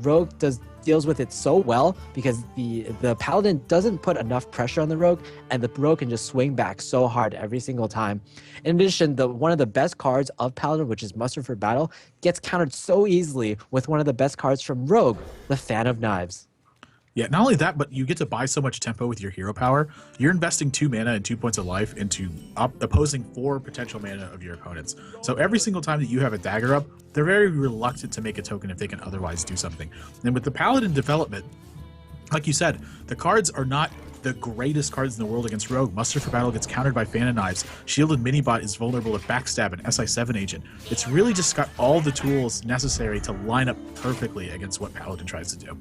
Rogue deals with it so well because the Paladin doesn't put enough pressure on the Rogue, and the Rogue can just swing back so hard every single time. In addition, one of the best cards of Paladin, which is Muster for Battle, gets countered so easily with one of the best cards from Rogue, the Fan of Knives. Yeah, not only that, but you get to buy so much tempo with your hero power. You're investing 2 mana and 2 points of life into opposing 4 potential mana of your opponents. So every single time that you have a dagger up, they're very reluctant to make a token if they can otherwise do something. And with the Paladin development, like you said, the cards are not the greatest cards in the world against Rogue. Muster for Battle gets countered by Fan of Knives. Shielded Minibot is vulnerable to Backstab and SI7 Agent. It's really just got all the tools necessary to line up perfectly against what Paladin tries to do.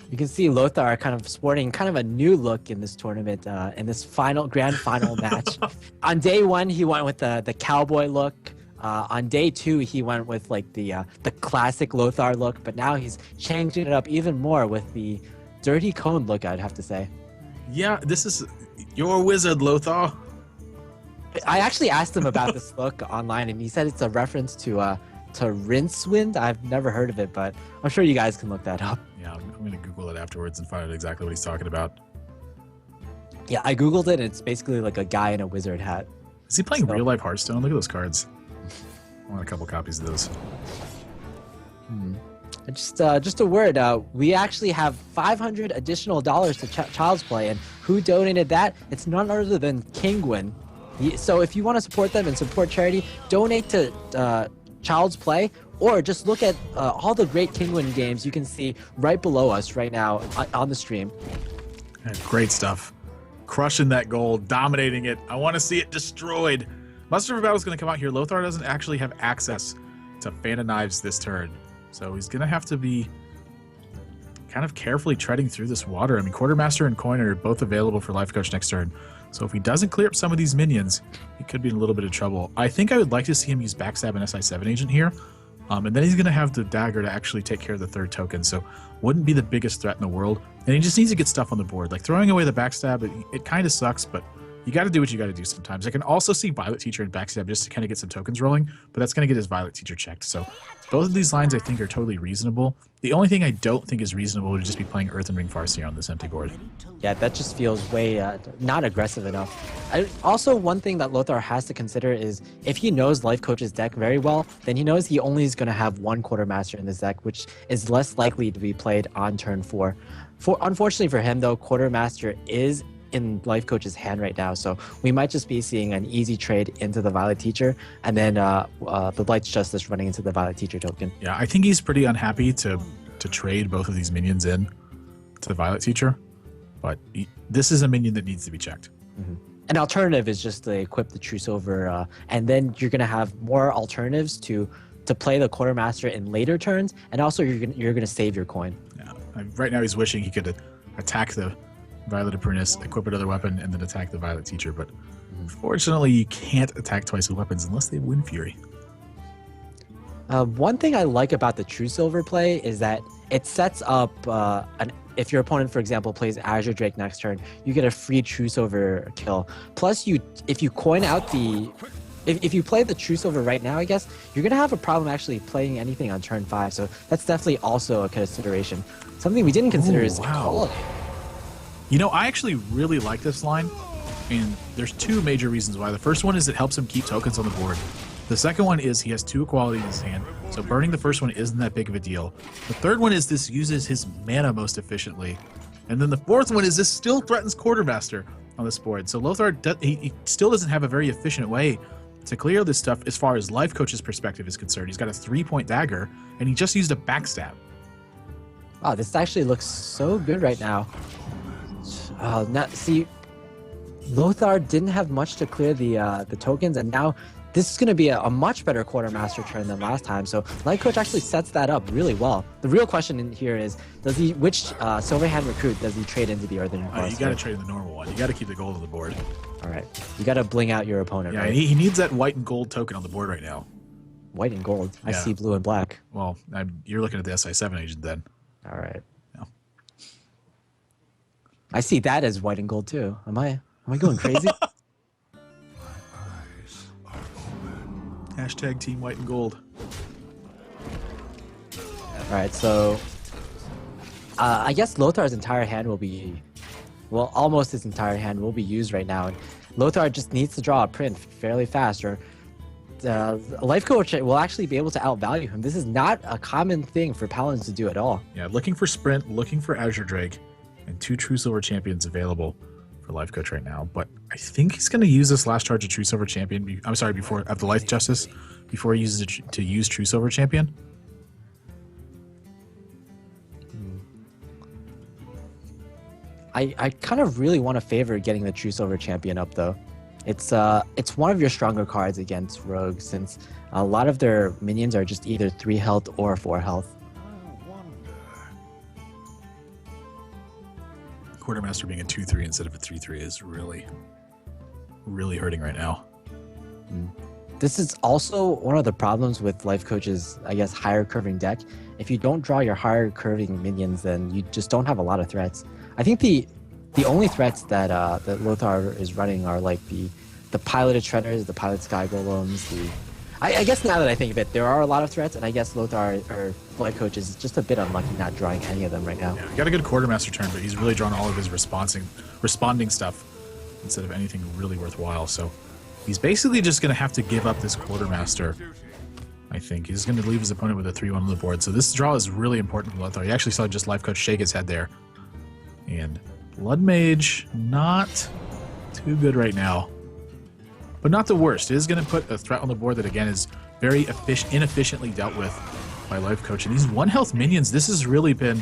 You can see Lothar kind of sporting kind of a new look in this tournament, in this grand final match. On day 1, he went with the cowboy look. On day 2, he went with like the classic Lothar look, but now he's changing it up even more with the dirty cone look, I'd have to say. Yeah, this is your wizard, Lothar. I actually asked him about this look online, and he said it's a reference to Rincewind. I've never heard of it, but I'm sure you guys can look that up. Yeah, I'm going to Google it afterwards and find out exactly what he's talking about. Yeah, I Googled it, and it's basically like a guy in a wizard hat. Is he playing real-life Hearthstone? Look at those cards. I want a couple copies of those. Just a word. We actually have $500 additional to Child's Play, and who donated that? It's none other than Kinguin. So if you want to support them and support charity, donate to Child's Play, or just look at all the great Kinguin games you can see right below us right now on the stream. Yeah, great stuff. Crushing that gold, dominating it. I want to see it destroyed. Muster for Battle is going to come out here. Lothar doesn't actually have access to Fan of Knives this turn, so he's going to have to be kind of carefully treading through this water. I mean, Quartermaster and Coin are both available for Lifecoach next turn, so if he doesn't clear up some of these minions, he could be in a little bit of trouble. I think I would like to see him use Backstab and SI7 Agent here, and then he's going to have the dagger to actually take care of the 3rd token, so wouldn't be the biggest threat in the world. And he just needs to get stuff on the board. Like throwing away the Backstab, it kind of sucks, but you got to do what you got to do sometimes. I can also see Violet Teacher and Backstab just to kind of get some tokens rolling, but that's going to get his Violet Teacher checked. So both of these lines I think are totally reasonable. The only thing I don't think is reasonable would just be playing Earth and Ring Farseer on this empty board. Yeah, that just feels way not aggressive enough. Also, one thing that Lothar has to consider is if he knows Lifecoach's deck very well, then he knows he only is going to have 1 Quartermaster in this deck, which is less likely to be played on turn 4. Unfortunately for him, though, Quartermaster is in Lifecoach's hand right now, so we might just be seeing an easy trade into the Violet Teacher, and then the Light's Justice running into the Violet Teacher token. Yeah, I think he's pretty unhappy to trade both of these minions in to the Violet Teacher, but this is a minion that needs to be checked. An alternative is just to equip the True Silver, and then you're going to have more alternatives to play the Quartermaster in later turns, and also you're gonna save your coin. Yeah, right now he's wishing he could attack the Violet Apprentice, equip another weapon, and then attack the Violet Teacher, but unfortunately you can't attack twice with weapons unless they have Wind Fury. One thing I like about the True Silver play is that it sets up if your opponent, for example, plays Azure Drake next turn, you get a free True Silver kill. Plus, if you coin out if you play the True Silver right now, I guess, you're going to have a problem actually playing anything on turn 5, so that's definitely also a consideration. Something we didn't consider is quality. You know, I actually really like this line, and there's 2 major reasons why. The first one is it helps him keep tokens on the board. The second one is he has 2 equality in his hand, so burning the first one isn't that big of a deal. The third one is this uses his mana most efficiently. And then the fourth one is this still threatens Quartermaster on this board. So Lothar, he still doesn't have a very efficient way to clear this stuff as far as Lifecoach's perspective is concerned. He's got a 3-point dagger, and he just used a Backstab. Wow, this actually looks so good right now. See, Lothar didn't have much to clear the tokens, and now this is going to be a much better Quartermaster turn than last time. So Lifecoach actually sets that up really well. The real question in here is, which Silverhand recruit does he trade into the Earthen Farseer? You got to trade in the normal one. You got to keep the gold on the board. All right, you got to bling out your opponent. Yeah, right? he needs that white and gold token on the board right now. White and gold. I see blue and black. Well, you're looking at the SI7 agent then. All right. Yeah. I see that as white and gold too. Am I going crazy? Hashtag Team White and Gold. All right, so I guess Lothar's entire hand will be, well, almost his entire hand will be used right now. And Lothar just needs to draw a print fairly fast, or Lifecoach will actually be able to outvalue him. This is not a common thing for Paladins to do at all. Yeah, looking for Sprint, looking for Azure Drake, and 2 True Silver Champions available for Lifecoach right now. But I think he's going to use this last charge of True Silver Champion. I'm sorry, before of the Life Justice, before he uses it to use True Silver Champion. I kind of really want to favor getting the True Silver Champion up though. It's one of your stronger cards against rogues, since a lot of their minions are just either 3 health or 4 health. Quartermaster being a 2/3 instead of a 3/3 is really hurting right now. This is also one of the problems with Lifecoach's, I guess, higher curving deck. If you don't draw your higher curving minions, then you just don't have a lot of threats. I think the only threats that that Lothar is running are like the piloted shredders, the pilot sky golems. I guess now that I think of it, there are a lot of threats, and I guess Lothar or Lifecoach is just a bit unlucky not drawing any of them right now. Yeah, he got a good quartermaster turn, but he's really drawn all of his responding stuff instead of anything really worthwhile. So he's basically just going to have to give up this quartermaster. I think he's going to leave his opponent with a 3-1 on the board. So this draw is really important for Lothar. You actually saw just Lifecoach shake his head there. And Blood Mage, not too good right now, but not the worst. It is going to put a threat on the board that, again, is very inefficiently dealt with by Lifecoach. And these 1 health minions, this has really been,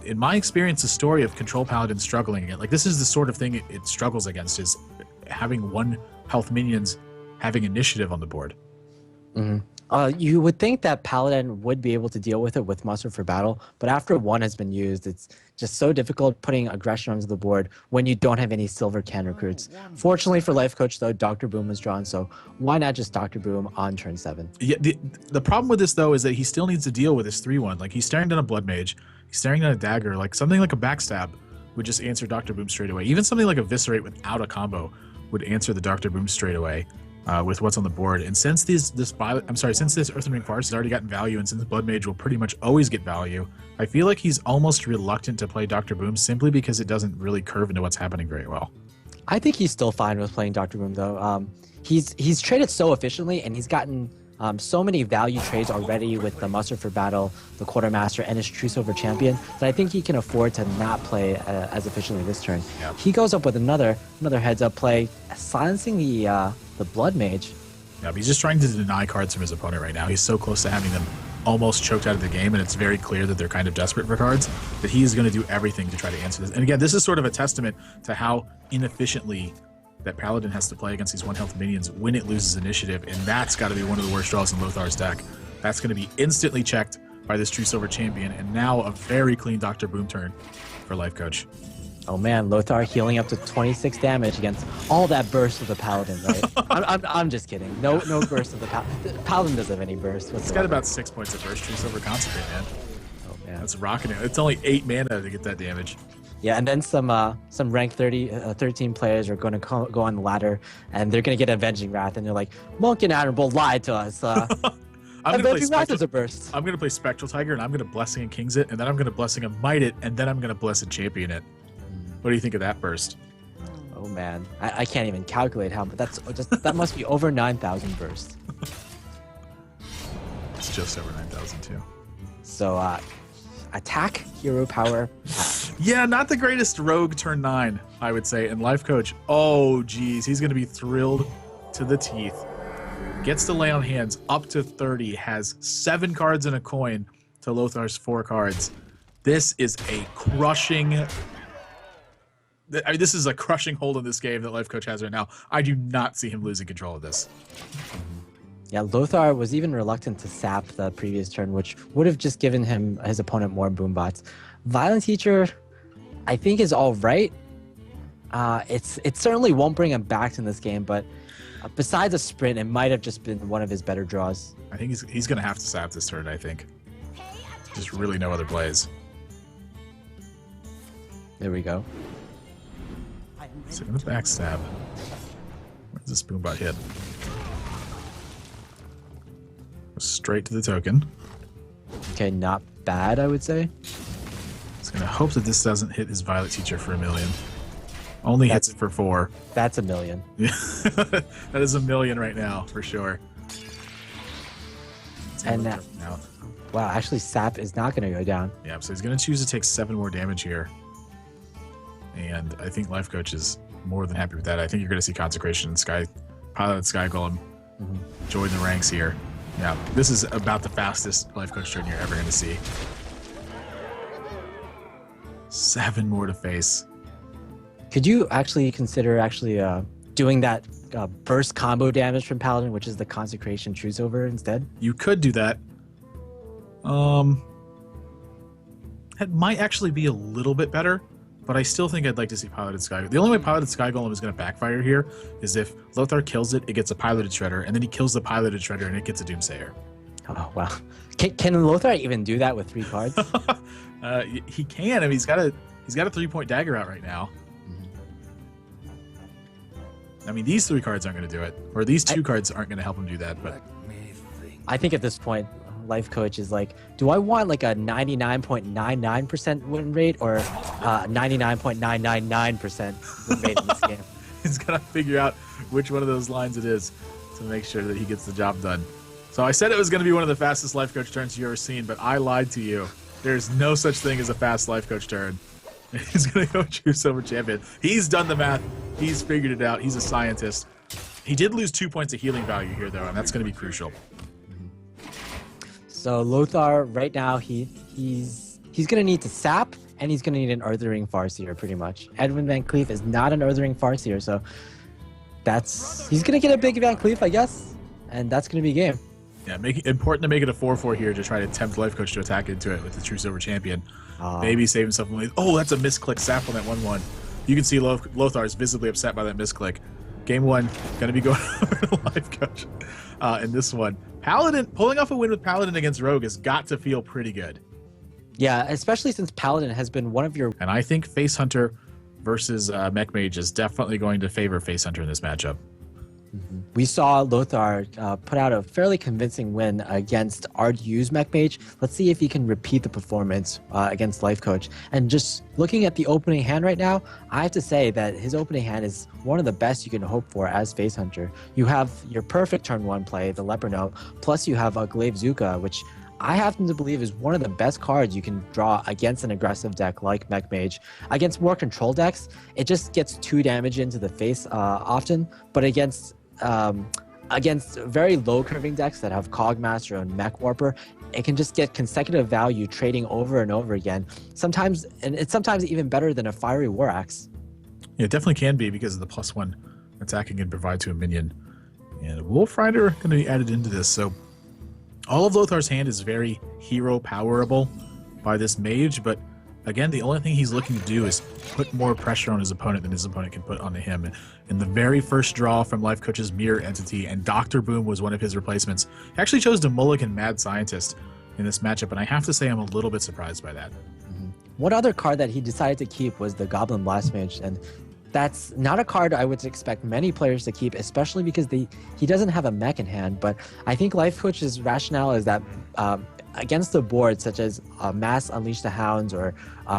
in my experience, a story of Control Paladin struggling again. Like, this is the sort of thing it struggles against, is having 1 health minions having initiative on the board. Mm-hmm. You would think that Paladin would be able to deal with it with Muster for Battle, but after 1 has been used, it's just so difficult putting aggression onto the board when you don't have any silver can recruits. Fortunately for Lifecoach, though, Dr. Boom was drawn, so why not just Dr. Boom on turn 7? Yeah, the problem with this, though, is that he still needs to deal with his 3-1. Like, he's staring down a Blood Mage, he's staring down a Dagger. Like, something like a Backstab would just answer Dr. Boom straight away. Even something like Eviscerate without a combo would answer the Dr. Boom straight away. With what's on the board, and since this Earthen Ring Farce has already gotten value, and since Blood Mage will pretty much always get value, I feel like he's almost reluctant to play Dr. Boom simply because it doesn't really curve into what's happening very well. I think he's still fine with playing Dr. Boom though. He's traded so efficiently, and he's gotten so many value trades already with the Muster for Battle, the Quartermaster, and his True Silver Champion that I think he can afford to not play as efficiently this turn. Yep. He goes up with another heads-up play, silencing the Blood Mage. Yeah, but he's just trying to deny cards from his opponent right now. He's so close to having them almost choked out of the game, and it's very clear that they're kind of desperate for cards, that he is going to do everything to try to answer this. And again, this is sort of a testament to how inefficiently that Paladin has to play against these 1 health minions when it loses initiative, and that's got to be one of the worst draws in Lothar's deck. That's going to be instantly checked by this True Silver Champion, and now a very clean Dr. Boom turn for Lifecoach. Oh man, Lothar healing up to 26 damage against all that burst of the Paladin, right? I'm just kidding. No burst of the Paladin. Paladin doesn't have any burst whatsoever. It's got about 6 points of burst. True Silver Concentrate, man. Oh man, that's rocking it. It's only 8 mana to get that damage. Yeah, and then some rank 13 players are going to go on the ladder, and they're going to get Avenging Wrath, and they're like, Monk and Admirable lied to us. Avenging Wrath is a burst. I'm going to play Spectral Tiger, and I'm going to Blessing and Kings it, and then I'm going to Blessing and Might it, and then I'm going to Blessed Champion it. What do you think of that burst? Oh man, I can't even calculate how, but that must be over 9,000 burst. It's just over 9,000 too. So attack, hero power. Yeah, not the greatest rogue turn 9, I would say. And Lifecoach, oh geez, he's going to be thrilled to the teeth. Gets to lay on hands up to 30, has 7 cards and a coin to Lothar's 4 cards. This is a crushing... this is a crushing hold in this game that Lifecoach has right now. I do not see him losing control of this. Yeah, Lothar was even reluctant to sap the previous turn, which would have just given his opponent more boom bots. Violent Teacher, I think, is all right. It certainly won't bring him back in this game, but besides a sprint, it might have just been one of his better draws. I think he's going to have to sap this turn, I think. Just really no other plays. There we go. So in the backstab. Where's this boombot hit? Straight to the token. Okay, not bad, I would say. He's going to hope that this doesn't hit his Violet Teacher for 1 million. Only hits it for 4. That's 1 million. That is 1 million right now, for sure. And now, wow, actually Sap is not going to go down. Yeah, so he's going to choose to take 7 more damage here. And I think Lifecoach is more than happy with that. I think you're going to see Consecration and Pilot Sky Golem join the ranks here. Yeah, this is about the fastest Lifecoach turn you're ever going to see. 7 more to face. Could you actually consider doing that burst combo damage from Paladin, which is the Consecration Truce Over instead? You could do that. It might actually be a little bit better, but I still think I'd like to see Piloted Sky. The only way Piloted Sky Golem is going to backfire here is if Lothar kills it, it gets a Piloted Shredder, and then he kills the Piloted Shredder, and it gets a Doomsayer. Oh, wow. Can Lothar even do that with 3 cards? He can. I mean, he's got a 3-point dagger out right now. I mean, these 3 cards aren't going to do it, or these 2 cards aren't going to help him do that. But I think at this point, Lifecoach is like, do I want like a 99.99% win rate or 99.999% win rate in this game? He's got to figure out which one of those lines it is to make sure that he gets the job done. So I said it was going to be one of the fastest Lifecoach turns you've ever seen, but I lied to you. There's no such thing as a fast Lifecoach turn. He's going to go choose over champion. He's done the math. He's figured it out. He's a scientist. He did lose 2 points of healing value here, though, and that's going to be crucial. So Lothar, right now, he's going to need to Sap, and he's going to need an Earthering Farseer, pretty much. Edwin Van Cleef is not an Earthering Farseer, so he's going to get a big Van Cleef, I guess, and that's going to be game. Yeah, important to make it a 4-4 here to try to tempt Lifecoach to attack into it with the Truce Over Champion. Maybe save himself from... Oh, that's a misclick Sap on that 1-1. You can see Lothar is visibly upset by that misclick. Game 1, going to be going over to Lifecoach in this one. Paladin, pulling off a win with Paladin against Rogue has got to feel pretty good. Yeah, especially since Paladin has been one of your... And I think Face Hunter versus Mech Mage is definitely going to favor Face Hunter in this matchup. We saw Lothar put out a fairly convincing win against Ardu's Mech Mage. Let's see if he can repeat the performance against Lifecoach. And just looking at the opening hand right now, I have to say that his opening hand is one of the best you can hope for as Face Hunter. You have your perfect turn 1 play, the Leperno, plus you have a Glaive Zuka, which I happen to believe is one of the best cards you can draw against an aggressive deck like Mech Mage. Against more control decks, it just gets 2 damage into the face often, but against very low curving decks that have Cogmaster and Mech Warper, it can just get consecutive value trading over and over again. Sometimes, and it's sometimes even better than a Fiery War Axe. Yeah, it definitely can be because of the +1 attacking can provide to a minion. And Wolf Rider going to be added into this. So all of Lothar's hand is very hero powerable by this mage, but again, the only thing he's looking to do is put more pressure on his opponent than his opponent can put onto him. In the very first draw from Lifecoach's Mirror Entity, and Dr. Boom was one of his replacements, he actually chose to mulligan Mad Scientist in this matchup, and I have to say I'm a little bit surprised by that. One other card that he decided to keep was the Goblin Blast Mage, and that's not a card I would expect many players to keep, especially because he doesn't have a mech in hand, but I think Lifecoach's rationale is that against the board, such as Mass Unleash the Hounds or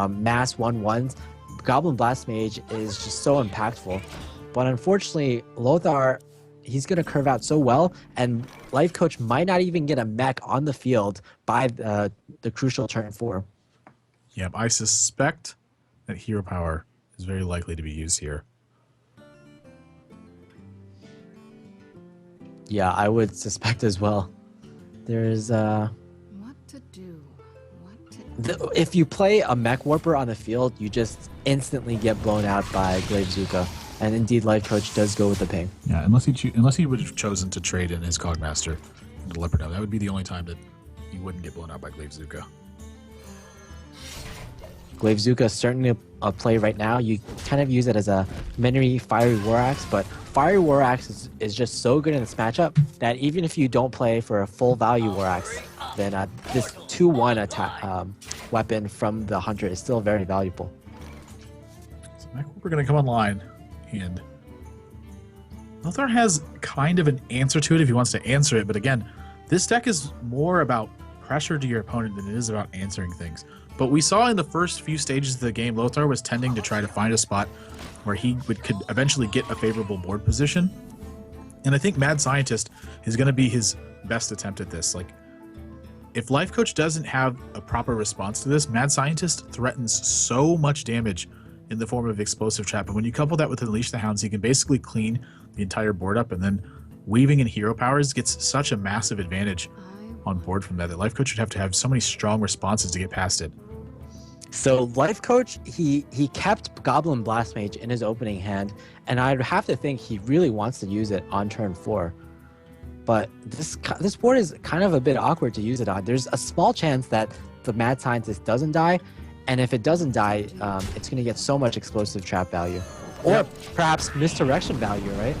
Mass 1/1s, Goblin Blast Mage is just so impactful. But unfortunately, Lothar, he's going to curve out so well, and Lifecoach might not even get a mech on the field by the crucial turn 4. Yep, I suspect that hero power is very likely to be used here. Yeah, I would suspect as well. There's if you play a Mech Warper on the field, you just instantly get blown out by Glaive Zuka. And indeed, Lifecoach does go with the ping. Yeah, unless he would have chosen to trade in his Cogmaster into Leperno. That would be the only time that he wouldn't get blown out by Glaive Zuka. Glaive Zuka is certainly a play right now. You kind of use it as a mini Fiery War Axe, but Fiery War Axe is just so good in this matchup that even if you don't play for a full value War Axe, then this 2/1 attack weapon from the Hunter is still very valuable. So we're going to come online, and Lothar has kind of an answer to it if he wants to answer it, but again, this deck is more about pressure to your opponent than it is about answering things. But we saw in the first few stages of the game, Lothar was tending to try to find a spot where he could eventually get a favorable board position. And I think Mad Scientist is going to be his best attempt at this. Like, if Lifecoach doesn't have a proper response to this, Mad Scientist threatens so much damage in the form of Explosive Trap. And when you couple that with Unleash the Hounds, he can basically clean the entire board up, and then Weaving in Hero Powers gets such a massive advantage on board from that Lifecoach would have to have so many strong responses to get past it. So Lifecoach, he kept Goblin Blast Mage in his opening hand, and I'd have to think he really wants to use it on turn 4. But this board is kind of a bit awkward to use it on. There's a small chance that the Mad Scientist doesn't die, and if it doesn't die, it's going to get so much Explosive Trap value. Or perhaps Misdirection value, right?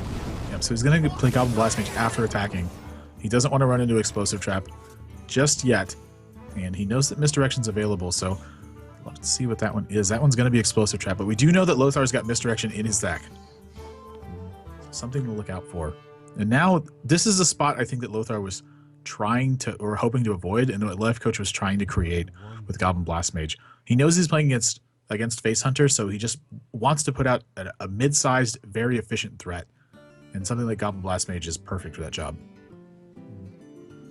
Yep, so he's going to play Goblin Blast Mage after attacking. He doesn't want to run into Explosive Trap just yet, and he knows that Misdirection's available, so let's see what that one is. That one's going to be Explosive Trap, but we do know that Lothar's got Misdirection in his deck. Something to look out for. And now, this is a spot I think that Lothar was trying to, or hoping to avoid, and what Lifecoach was trying to create with Goblin Blast Mage. He knows he's playing against Face Hunter, so he just wants to put out a mid-sized, very efficient threat. And something like Goblin Blast Mage is perfect for that job.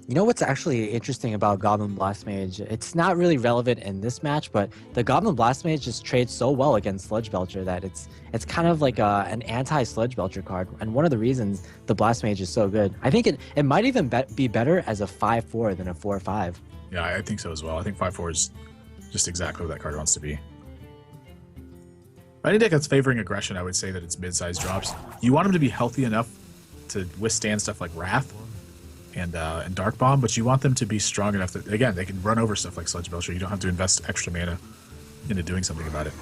You know what's actually interesting about Goblin Blast Mage? It's not really relevant in this match, but the Goblin Blast Mage just trades so well against Sludge Belcher that it's kind of like an anti-Sludge Belcher card. And one of the reasons the Blast Mage is so good, I think it might even be better as a 5/4 than a 4/5. Yeah, I think so as well. I think 5/4 is just exactly what that card wants to be. Any deck that's favoring aggression, I would say that it's mid-sized drops. You want them to be healthy enough to withstand stuff like Wrath and Dark Bomb, but you want them to be strong enough that, again, they can run over stuff like Sludge Belcher. You don't have to invest extra mana into doing something about it.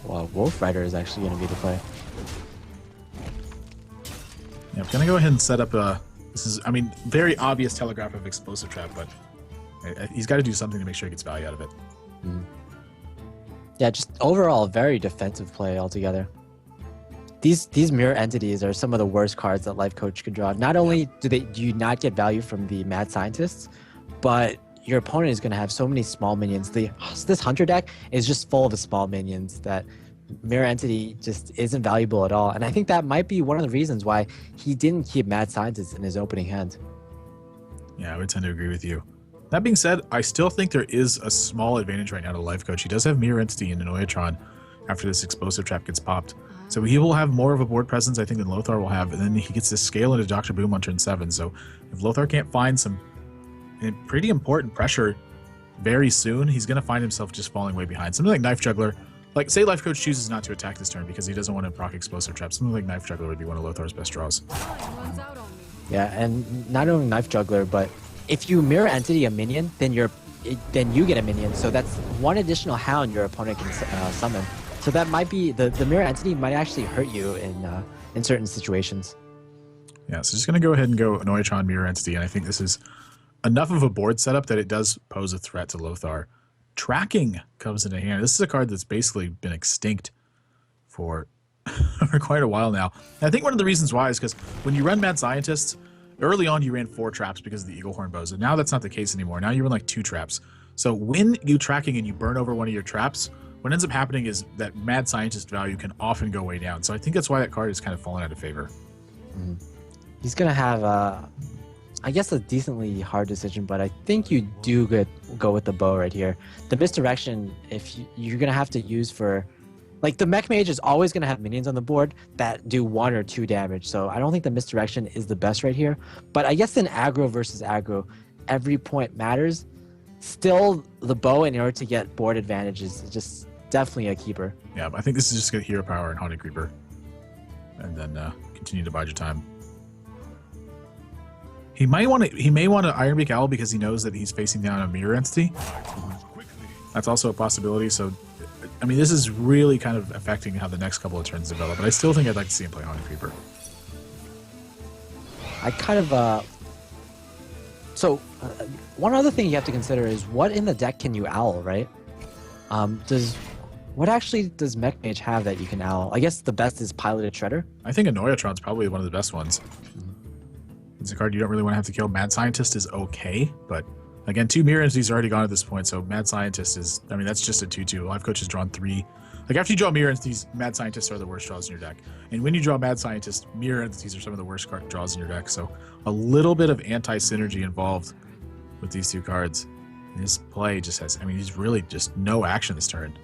Well, Wolf Rider is actually going to be the play. Yeah, I'm going to go ahead and set up this is, I mean, very obvious telegraph of Explosive Trap, but he's got to do something to make sure he gets value out of it. Mm. Yeah, just overall, very defensive play altogether. These mirror entities are some of the worst cards that Lifecoach could draw. Not only do you not get value from the Mad Scientists, but your opponent is going to have so many small minions. This Hunter deck is just full of the small minions that mirror entity just isn't valuable at all. And I think that might be one of the reasons why he didn't keep Mad Scientists in his opening hand. Yeah, I would tend to agree with you. That being said, I still think there is a small advantage right now to Lifecoach. He does have Mirror Entity and Annoyatron after this Explosive Trap gets popped. So he will have more of a board presence, I think, than Lothar will have. And then he gets this scale into Dr. Boom on turn 7. So if Lothar can't find some pretty important pressure very soon, he's going to find himself just falling way behind. Something like Knife Juggler, like say Lifecoach chooses not to attack this turn because he doesn't want to proc Explosive Trap. Something like Knife Juggler would be one of Lothar's best draws. Yeah, and not only Knife Juggler, but if you Mirror Entity a minion, then you get a minion. So that's one additional Hound your opponent can summon. So that might be the Mirror Entity might actually hurt you in certain situations. Yeah, so just going to go ahead and go Annoyatron Mirror Entity, and I think this is enough of a board setup that it does pose a threat to Lothar. Tracking comes into hand. This is a card that's basically been extinct for quite a while now. And I think one of the reasons why is because when you run Mad Scientists, early on you ran 4 traps because of the Eagle Horn Bows, and now that's not the case anymore. Now you run like 2 traps. So when you tracking and you burn over one of your traps, what ends up happening is that Mad Scientist value can often go way down. So I think that's why that card has kind of fallen out of favor. He's going to have, I guess, a decently hard decision, but I think you do go with the bow right here. The Misdirection, if you're going to have to use for... Like, the Mech Mage is always going to have minions on the board that do 1 or 2 damage, so I don't think the Misdirection is the best right here. But I guess in aggro versus aggro, every point matters. Still, the bow, in order to get board advantage, is just definitely a keeper. Yeah, I think this is just going to Hero Power and Haunted Creeper. And then continue to bide your time. He may want to Ironbeak Owl because he knows that he's facing down a Mirror Entity. That's also a possibility, so... I mean, this is really kind of affecting how the next couple of turns develop, but I still think I'd like to see him play Haunted Creeper. I kind of... one other thing you have to consider is what in the deck can you owl, right? What actually does Mech Mage have that you can owl? I guess the best is Piloted Shredder. I think Annoyatron's probably one of the best ones. It's a card you don't really want to have to kill. Mad Scientist is okay, but again, 2 Mirror Entities are already gone at this point, so Mad Scientist is, I mean, that's just a 2-2. Lifecoach has drawn 3. Like, after you draw Mirror Entities, Mad Scientists are the worst draws in your deck. And when you draw Mad Scientist, Mirror Entities are some of the worst card draws in your deck. So a little bit of anti-synergy involved with these 2 cards. His play just has, I mean, he's really just no action this turn.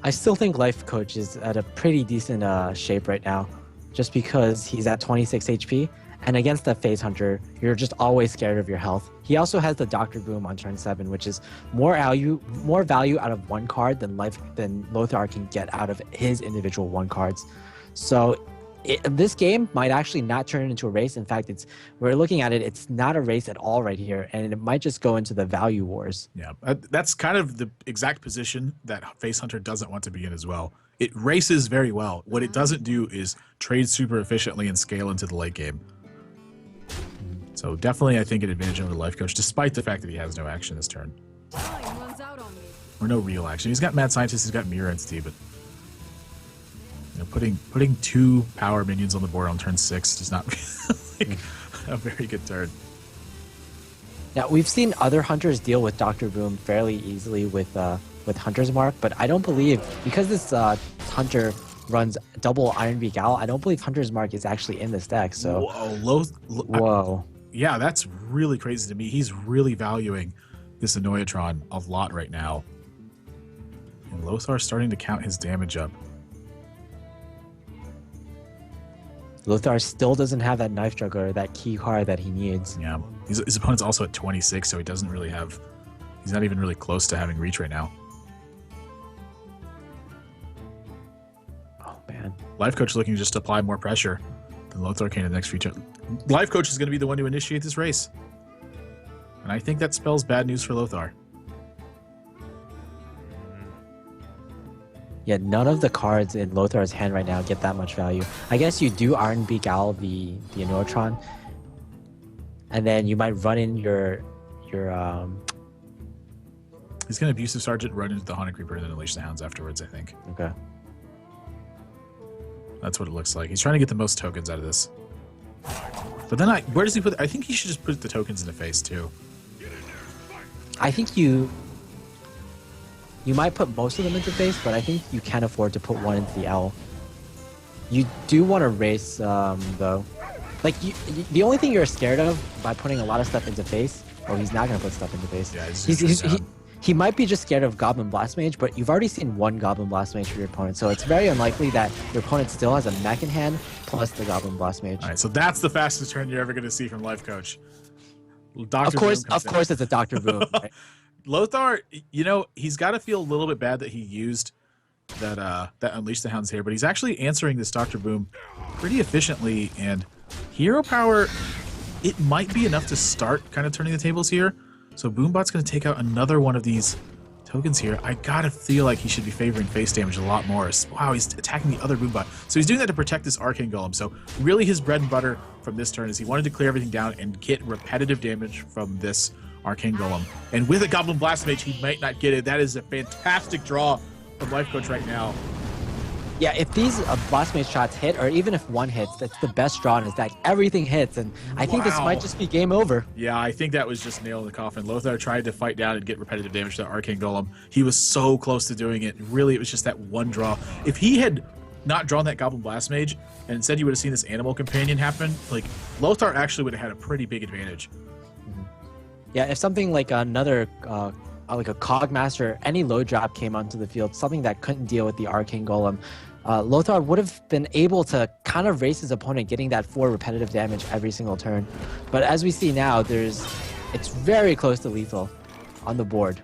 I still think Lifecoach is at a pretty decent shape right now, just because he's at 26 HP. And against the Phase Hunter, you're just always scared of your health. He also has the Dr. Boom on turn 7, which is more value out of 1 card than Lothar can get out of his individual 1 cards. So this game might actually not turn into a race. In fact, we're looking at it, it's not a race at all right here, and it might just go into the value wars. Yeah, that's kind of the exact position that Face Hunter doesn't want to be in as well. It races very well. What it doesn't do is trade super efficiently and scale into the late game. So definitely, I think, an advantage over the Lifecoach, despite the fact that he has no action this turn. Or no real action. He's got Mad Scientist, he's got Mirror Entity, but you know, putting 2 power minions on the board on turn 6 does not feel like a very good turn. Now, we've seen other hunters deal with Dr. Boom fairly easily with Hunter's Mark, but I don't believe, because this hunter runs double Iron Beak Owl, I don't believe Hunter's Mark is actually in this deck. So whoa. Yeah, that's really crazy to me. He's really valuing this Annoyatron a lot right now. And Lothar's starting to count his damage up. Lothar still doesn't have that Knife Juggler, that key card that he needs. Yeah, his opponent's also at 26, so he doesn't really have... He's not even really close to having reach right now. Oh, man. Lifecoach looking to just apply more pressure than Lothar can in the next few turns. Lifecoach is going to be the one to initiate this race. And I think that spells bad news for Lothar. Yeah, none of the cards in Lothar's hand right now get that much value. I guess you do Iron Beak Owl the Annoyatron, and then you might run in your He's going to Abusive Sergeant, run into the Haunted Creeper, and then Unleash the Hounds afterwards, I think. Okay. That's what it looks like. He's trying to get the most tokens out of this. But then where does he put... I think he should just put the tokens in the face, too. I think you might put most of them into face, but I think you can afford to put 1 into the L. You do want to race, though. Like, the only thing you're scared of by putting a lot of stuff into face... Oh, he's not going to put stuff into face. Yeah, he might be just scared of Goblin Blast Mage, but you've already seen 1 Goblin Blast Mage for your opponent, so it's very unlikely that your opponent still has a mech in hand plus the Goblin Blast Mage. All right, so that's the fastest turn you're ever going to see from Lifecoach. Of course, it's a Dr. Boom. Right? Lothar, you know, he's got to feel a little bit bad that he used that Unleash the Hounds here, but he's actually answering this Dr. Boom pretty efficiently, and Hero Power, it might be enough to start kind of turning the tables here. So Boombot's going to take out another one of these tokens here. I gotta feel like he should be favoring face damage a lot more. Wow, he's attacking the other Boombot. So he's doing that to protect this Arcane Golem. So really his bread and butter from this turn is he wanted to clear everything down and get repetitive damage from this Arcane Golem. And with a Goblin Blast Mage, he might not get it. That is a fantastic draw from Lifecoach right now. Yeah, if these Blast Mage shots hit, or even if 1 hits, that's the best draw in his deck. Everything hits, and I think this might just be game over. Yeah, I think that was just nail in the coffin. Lothar tried to fight down and get repetitive damage to that Arcane Golem. He was so close to doing it. Really, it was just that one draw. If he had not drawn that Goblin Blast Mage, and instead you would have seen this Animal Companion happen, like, Lothar actually would have had a pretty big advantage. Yeah, if something like another... like a Cogmaster, any low drop came onto the field, something that couldn't deal with the Arcane Golem, Lothar would have been able to kind of race his opponent, getting that 4 repetitive damage every single turn. But as we see now, it's very close to lethal on the board.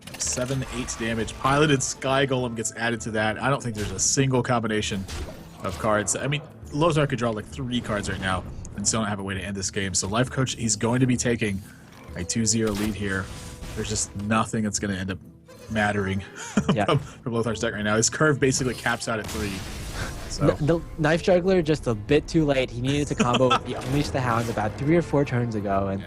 7-8 damage. Piloted Sky Golem gets added to that. I don't think there's a single combination of cards. I mean, Lothar could draw like 3 cards right now and still don't have a way to end this game. So Lifecoach, he's going to be taking a 2-0 lead here. There's just nothing that's going to end up mattering from Lothar's deck right now. His curve basically caps out at 3. So. The Knife Juggler just a bit too late. He needed to combo with the Unleash the Hounds about 3 or 4 turns ago, and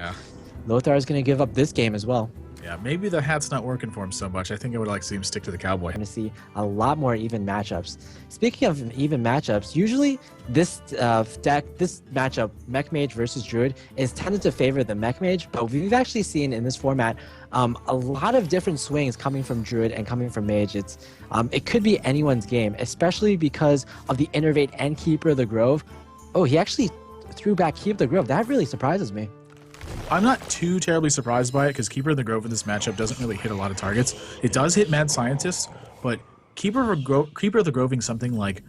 Lothar is going to give up this game as well. Yeah, Yeah, maybe the hat's not working for him so much. I think I would like to see him stick to the cowboy. Going to see a lot more even matchups. Speaking of even matchups, usually this matchup, Mech Mage versus Druid, is tended to favor the Mech Mage, but we've actually seen in this format a lot of different swings coming from Druid and coming from Mage. It could be anyone's game, especially because of the Innervate and Keeper of the Grove. Oh, he actually threw back Keeper of the Grove. That really surprises me. I'm not too terribly surprised by it because Keeper of the Grove in this matchup doesn't really hit a lot of targets. It does hit Mad Scientist, but Keeper of the Groving something like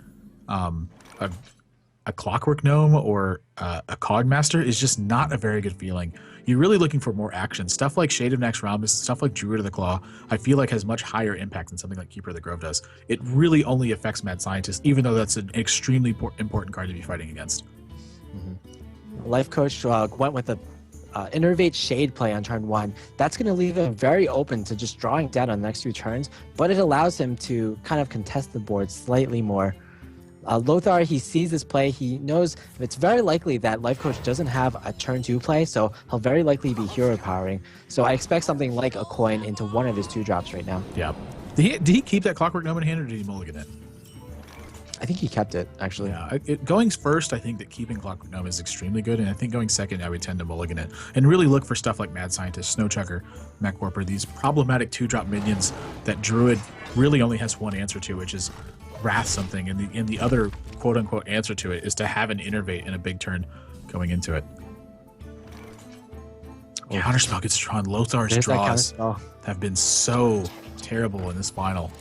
a Clockwork Gnome or a Cogmaster is just not a very good feeling. You're really looking for more action. Stuff like Shade of Naxxramas, stuff like Druid of the Claw, I feel like has much higher impact than something like Keeper of the Grove does. It really only affects Mad Scientist, even though that's an extremely important card to be fighting against. Lifecoach went with the Innervate Shade play on turn 1. That's going to leave him very open to just drawing dead on the next few turns, but it allows him to kind of contest the board slightly more. Lothar, he sees this play. He knows it's very likely that Lifecoach doesn't have a turn 2 play, so he'll very likely be hero powering. So I expect something like a coin into one of his 2 drops right now. Yeah. Did he keep that Clockwork Gnome in hand, or did he mulligan it? I think he kept it, actually. Yeah, going first, I think that keeping Clockwork Gnome is extremely good, and I think going second, I would tend to mulligan it. And really look for stuff like Mad Scientist, Snowchucker, Mech Warper, these problematic 2-drop minions that Druid really only has one answer to, which is Wrath something, and the other quote-unquote answer to it is to have an Innervate in a big turn going into it. Counterspell gets drawn. Lothar's draws have been so terrible in this final.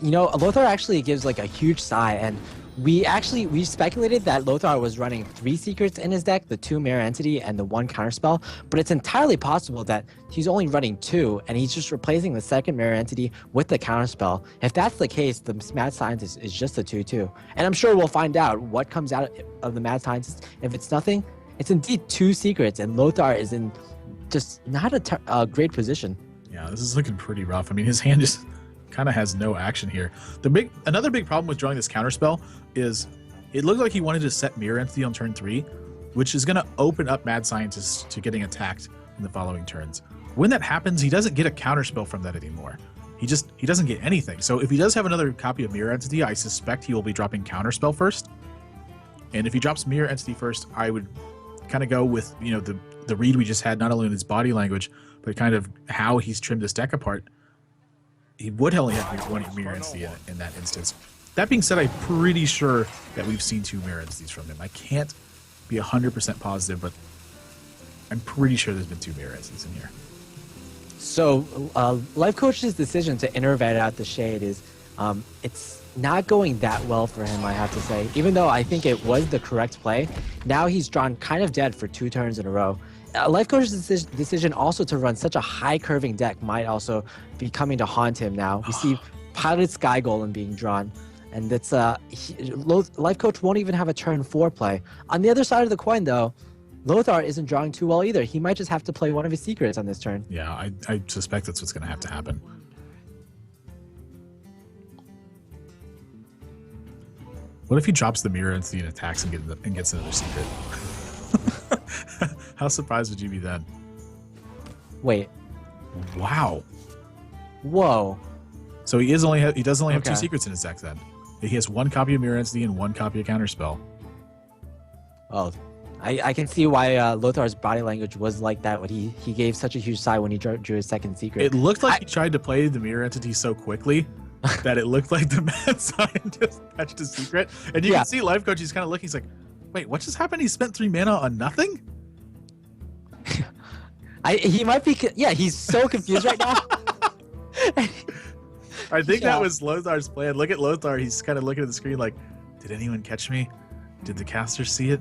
Lothar actually gives like a huge sigh, and we speculated that Lothar was running 3 secrets in his deck, the 2 Mirror Entity and the 1 Counterspell, but it's entirely possible that he's only running 2 and he's just replacing the 2nd Mirror Entity with the Counterspell. If that's the case, the Mad Scientist is just a 2/2. And I'm sure we'll find out what comes out of the Mad Scientist. If it's nothing, it's indeed 2 secrets, and Lothar is in just not a great position. Yeah, this is looking pretty rough. I mean, his hand just kind of has no action here. Another big problem with drawing this Counterspell is it looked like he wanted to set Mirror Entity on turn 3, which is going to open up Mad Scientist to getting attacked in the following turns. When that happens, he doesn't get a Counterspell from that anymore. He doesn't get anything. So if he does have another copy of Mirror Entity, I suspect he will be dropping Counterspell first. And if he drops Mirror Entity first, I would kind of go with the read we just had, not only in his body language, but kind of how he's trimmed this deck apart. He would only have 1 Mirror Entity in that instance. That being said, I'm pretty sure that we've seen 2 Mirror Entities from him. I can't be 100% positive, but I'm pretty sure there's been 2 Mirror Entities in here. So Lifecoach's decision to Innervate out the Shade is it's not going that well for him, I have to say. Even though I think it was the correct play, now he's drawn kind of dead for 2 turns in a row. Lifecoach's decision also to run such a high curving deck might also be coming to haunt him now. We see Piloted Sky Golem being drawn, and that's Lifecoach won't even have a turn 4 play. On the other side of the coin, though, Lothar isn't drawing too well either. He might just have to play one of his secrets on this turn. Yeah, I suspect that's what's going to have to happen. What if he drops the Mirror Entity and attacks and gets another secret? How surprised would you be then? Wait. Wow. Whoa. So he does only have 2 secrets in his deck then. He has 1 copy of Mirror Entity and 1 copy of Counterspell. Oh, I can see why Lothar's body language was like that when he gave such a huge sigh when he drew his 2nd secret. It looked like he tried to play the Mirror Entity so quickly that it looked like the Mad Scientist patched a secret. And you can see Lifecoach, he's kind of looking, he's like, wait, what just happened? He spent 3 mana on nothing? He might be, he's so confused right now. I think that was Lothar's plan. Look at Lothar, he's kind of looking at the screen like, did anyone catch me? Did the casters see it?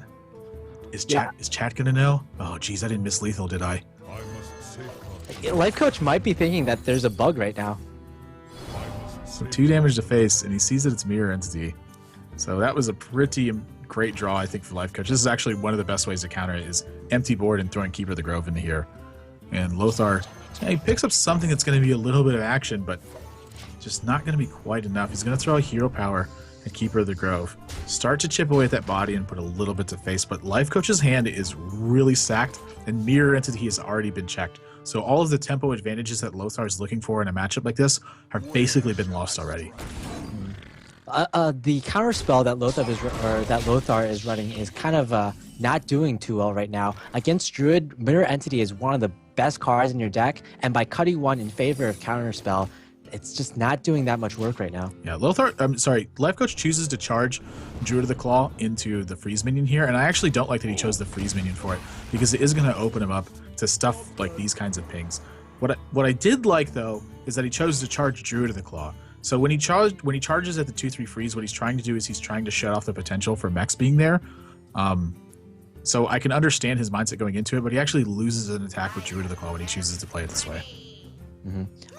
Is chat gonna know? Oh geez, I didn't miss lethal, did I? Lifecoach might be thinking that there's a bug right now. So 2 damage to face, and he sees that it's Mirror Entity. So that was a pretty great draw, I think, for Lifecoach. This is actually one of the best ways to counter it, is empty board and throwing Keeper of the Grove into here. And Lothar, he picks up something that's going to be a little bit of action, but just not going to be quite enough. He's going to throw a Hero Power the Keeper of the Grove. Start to chip away at that body and put a little bit to face, but Lifecoach's hand is really stacked, and Mirror Entity has already been checked. So all of the tempo advantages that Lothar is looking for in a matchup like this have basically been lost already. The counter spell that Lothar is running is kind of not doing too well right now. Against Druid, Mirror Entity is one of the best cards in your deck, and by cutting one in favor of counter spell, it's just not doing that much work right now. Yeah, Lifecoach chooses to charge Druid of the Claw into the freeze minion here, and I actually don't like that he chose the freeze minion for it, because it is going to open him up to stuff like these kinds of pings. What I did like, though, is that he chose to charge Druid of the Claw. So when he charges at the 2/3 freeze, what he's trying to do is he's trying to shut off the potential for mechs being there. So I can understand his mindset going into it, but he actually loses an attack with Druid of the Claw when he chooses to play it this way.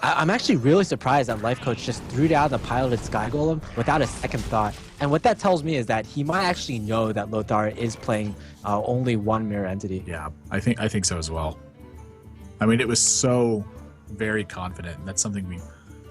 I'm actually really surprised that Lifecoach just threw down the piloted Sky Golem without a second thought. And what that tells me is that he might actually know that Lothar is playing only one Mirror Entity. Yeah, I think so as well. I mean, it was so very confident, and that's something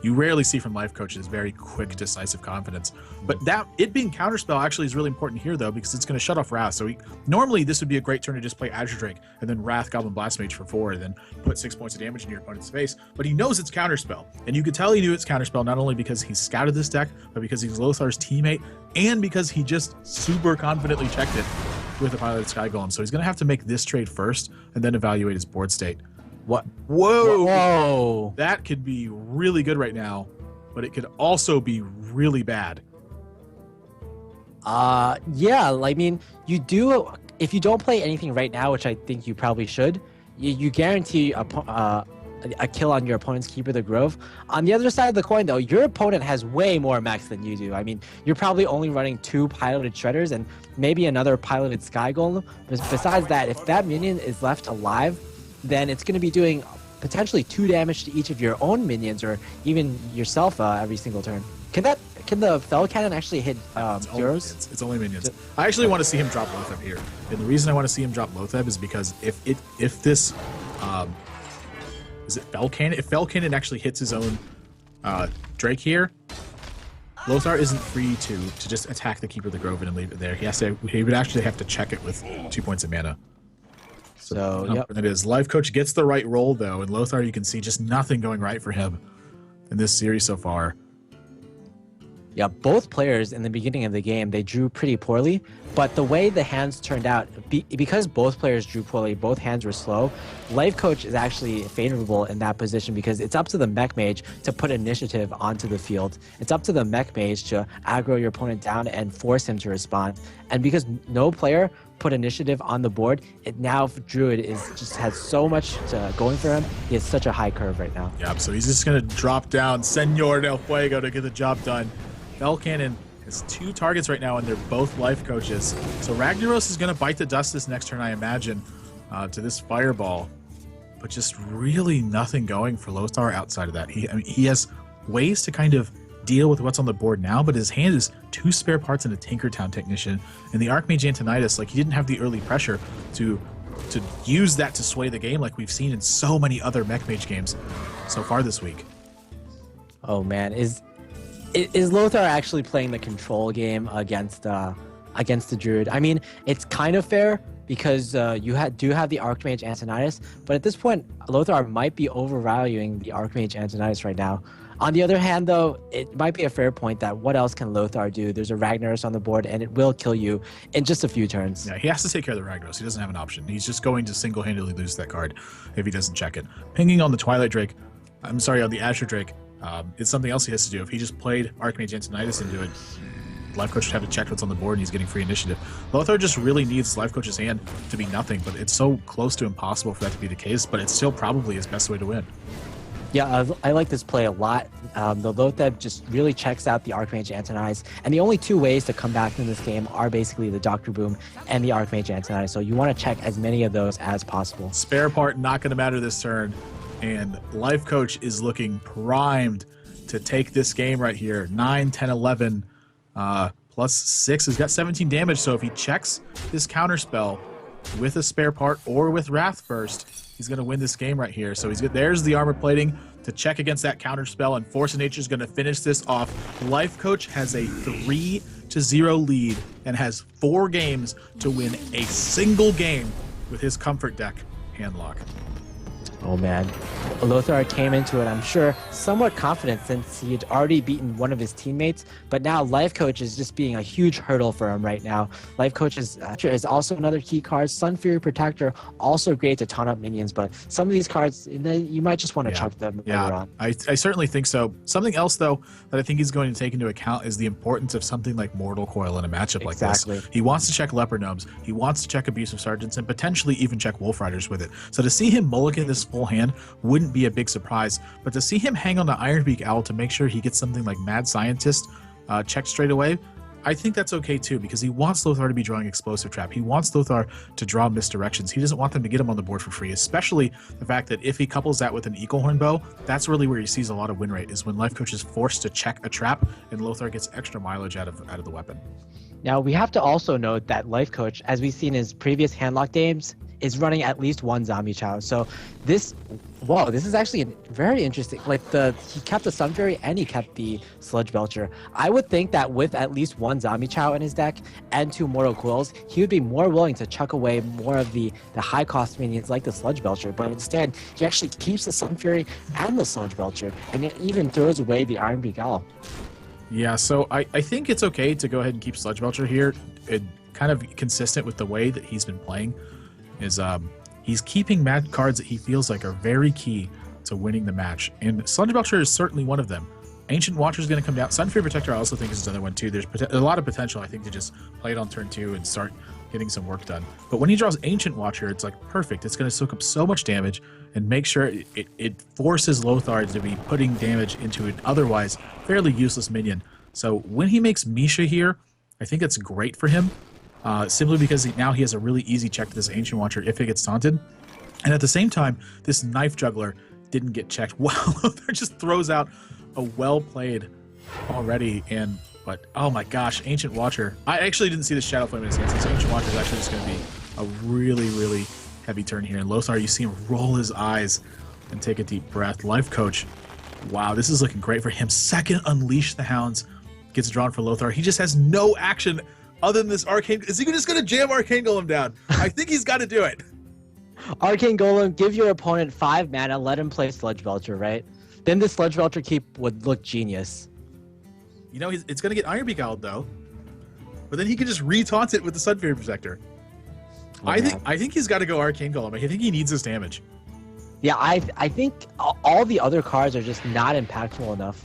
you rarely see from Lifecoach, is very quick, decisive confidence. But it being counterspell actually is really important here, though, because it's going to shut off Wrath. So normally this would be a great turn to just play Azure Drake and then Wrath Goblin Blast Mage for 4, and then put 6 points of damage in your opponent's face. But he knows it's counterspell, and you could tell he knew it's counterspell not only because he scouted this deck, but because he's Lothar's teammate, and because he just super confidently checked it with a piloted Sky Golem. So he's going to have to make this trade first, and then evaluate his board state. What? Whoa! That could be really good right now, but it could also be really bad. Yeah, I mean, if you don't play anything right now, which I think you probably should, you guarantee a kill on your opponent's Keeper of the Grove. On the other side of the coin, though, your opponent has way more mechs than you do. I mean, you're probably only running 2 piloted Shredders and maybe another piloted Sky Golem. Besides that, if that minion is left alive, then it's going to be doing potentially 2 damage to each of your own minions or even yourself every single turn. Can the Fell Cannon actually hit heroes? It's only minions. I actually want to see him drop Lothar here, and the reason I want to see him drop Lothar is because if this is it Fell Cannon? If Fell Cannon actually hits his own Drake here, Lothar isn't free to just attack the Keeper of the Grove and leave it there. He would actually have to check it with 2 points of mana. So, yep. That is. Lifecoach gets the right roll, though, and Lothar, you can see just nothing going right for him in this series so far. Yeah, both players in the beginning of the game, they drew pretty poorly, but the way the hands turned out, because both players drew poorly, both hands were slow, Lifecoach is actually favorable in that position because it's up to the Mech Mage to put initiative onto the field. It's up to the Mech Mage to aggro your opponent down and force him to respond. And because no player put initiative on the board, Druid just has so much going for him. He has such a high curve right now. Yeah, so he's just going to drop down Senor del Fuego to get the job done. Fell Cannon has 2 targets right now, and they're both Lifecoaches. So Ragnaros is going to bite the dust this next turn, I imagine, to this Fireball. But just really nothing going for Lothar outside of that. He has ways to kind of deal with what's on the board now, but his hand is 2 spare parts and a Tinkertown Technician. And the Archmage Antonidas, he didn't have the early pressure to use that to sway the game like we've seen in so many other Mech Mage games so far this week. Oh man, is Lothar actually playing the control game against the Druid? I mean, it's kind of fair because you do have the Archmage Antonidas, but at this point, Lothar might be overvaluing the Archmage Antonidas right now. On the other hand, though, it might be a fair point that what else can Lothar do? There's a Ragnaros on the board, and it will kill you in just a few turns. Yeah, he has to take care of the Ragnaros. He doesn't have an option. He's just going to single-handedly lose that card if he doesn't check it. Pinging on the Twilight Drake, on the Azure Drake, it's something else he has to do. If he just played Archmage Antonidas into it, Lifecoach would have to check what's on the board, and he's getting free initiative. Lothar just really needs Lifecoach's hand to be nothing, but it's so close to impossible for that to be the case, but it's still probably his best way to win. Yeah, I like this play a lot. The Lothar just really checks out the Archmage Antonidas, and the only 2 ways to come back in this game are basically the Dr. Boom and the Archmage Antonidas, so you want to check as many of those as possible. Spare part not going to matter this turn, and Lifecoach is looking primed to take this game right here. 9, 10, 11, plus 6. He's got 17 damage, so if he checks this counterspell with a spare part or with Wrath first, he's going to win this game right here. So there's the armor plating to check against that counter spell, and Force of Nature is going to finish this off. Lifecoach has a 3-0 lead and has 4 games to win a single game with his comfort deck handlock. Oh man, Lothar came into it, I'm sure, somewhat confident since he had already beaten one of his teammates, but now Lifecoach is just being a huge hurdle for him right now. Lifecoach is also another key card. Sun Fury Protector, also great to taunt up minions, but some of these cards, you might just want to chuck them later on. I certainly think so. Something else, though, that I think he's going to take into account is the importance of something like Mortal Coil in a matchup like this. He wants to check Leper Gnomes, he wants to check Abusive Sergeants, and potentially even check Wolf Riders with it. So to see him mulligan this full hand wouldn't be a big surprise, but to see him hang on the Ironbeak Owl to make sure he gets something like Mad Scientist checked straight away, I think that's okay too, because he wants Lothar to be drawing Explosive Trap. He wants Lothar to draw misdirections. He doesn't want them to get him on the board for free, especially the fact that if he couples that with an Eagle Horn Bow, that's really where he sees a lot of win rate, is when Lifecoach is forced to check a trap and Lothar gets extra mileage out of the weapon. Now, we have to also note that Lifecoach, as we've seen in his previous handlock games, is running at least one Zombie Chow. So this is actually very interesting. Like he kept the Sun Fury and he kept the Sludge Belcher. I would think that with at least one Zombie Chow in his deck and 2 Mortal Coils, he would be more willing to chuck away more of the high cost minions like the Sludge Belcher. But instead, he actually keeps the Sun Fury and the Sludge Belcher, and it even throws away the Ironbeak Owl. Yeah, so I think it's okay to go ahead and keep Sludge Belcher here. It kind of consistent with the way that he's been playing. He's keeping cards that he feels like are very key to winning the match, and Sludge Belcher is certainly one of them. Ancient Watcher is going to come down. Sun Fury Protector I also think is another one too. There's a lot of potential, I think, to just play it on turn 2 and start getting some work done. But when he draws Ancient Watcher, it's like perfect. It's going to soak up so much damage and make sure it forces Lothar to be putting damage into an otherwise fairly useless minion. So when he makes Misha here, I think it's great for him. Simply because now he has a really easy check to this Ancient Watcher if it gets taunted. And at the same time, this Knife Juggler didn't get checked. Wow, Lothar just throws out a well-played already. But oh my gosh, Ancient Watcher. I actually didn't see the Shadow Flame in his hands. This Ancient Watcher is actually just going to be a really, really heavy turn here. And Lothar, you see him roll his eyes and take a deep breath. Lifecoach, wow, this is looking great for him. Second Unleash the Hounds gets drawn for Lothar. He just has no action other than this Arcane. Is he just going to jam Arcane Golem down? I think he's got to do it. Arcane Golem, give your opponent 5 mana, let him play Sludge Belcher, right? Then the Sludge Belcher keep would look genius. You know, it's going to get Ironbeak Owled though. But then he can just re-taunt it with the Sun Fury Protector. Oh, I think he's got to go Arcane Golem. I think he needs this damage. Yeah, I think all the other cards are just not impactful enough.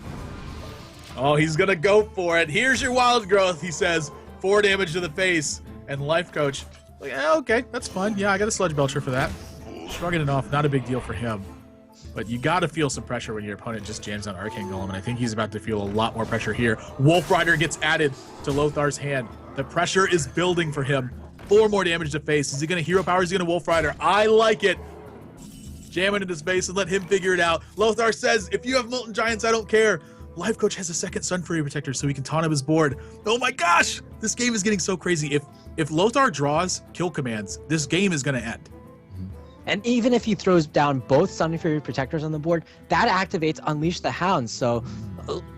Oh, he's going to go for it. Here's your Wild Growth, he says. 4 damage to the face, and Lifecoach, like, okay, that's fine. Yeah, I got a Sludge Belcher for that. Shrugging it off, not a big deal for him. But you got to feel some pressure when your opponent just jams on Arcane Golem, and I think he's about to feel a lot more pressure here. Wolf Rider gets added to Lothar's hand. The pressure is building for him. 4 more damage to face. Is he going to Hero Power? Is he going to Wolf Rider? I like it. Jam it into space and let him figure it out. Lothar says, if you have Molten Giants, I don't care. Lifecoach has a second Sun Fury Protector, so he can taunt up his board. Oh my gosh! This game is getting so crazy. If Lothar draws kill commands, this game is going to end. And even if he throws down both Sun Fury Protectors on the board, that activates Unleash the Hounds. So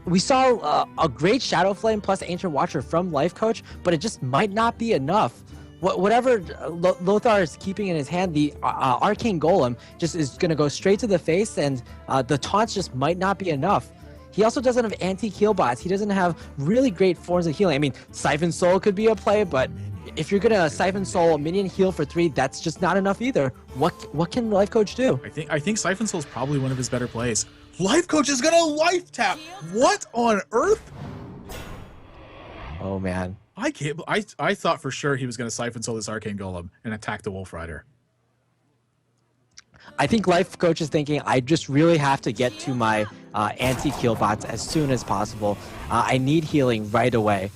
we saw a great Shadow Flame plus Ancient Watcher from Lifecoach, but it just might not be enough. Whatever Lothar is keeping in his hand, the Arcane Golem just is going to go straight to the face, and the taunts just might not be enough. He also doesn't have anti-heal bots. He doesn't have really great forms of healing. I mean, Siphon Soul could be a play, but if you're gonna Siphon Soul a minion heal for 3, that's just not enough either. What can Lifecoach do? I think Siphon Soul is probably one of his better plays. Lifecoach is gonna life tap. What on earth? Oh man. I thought for sure he was gonna Siphon Soul this Arcane Golem and attack the Wolf Rider. I think Lifecoach is thinking, I just really have to get to my anti-heal bots as soon as possible. I need healing right away.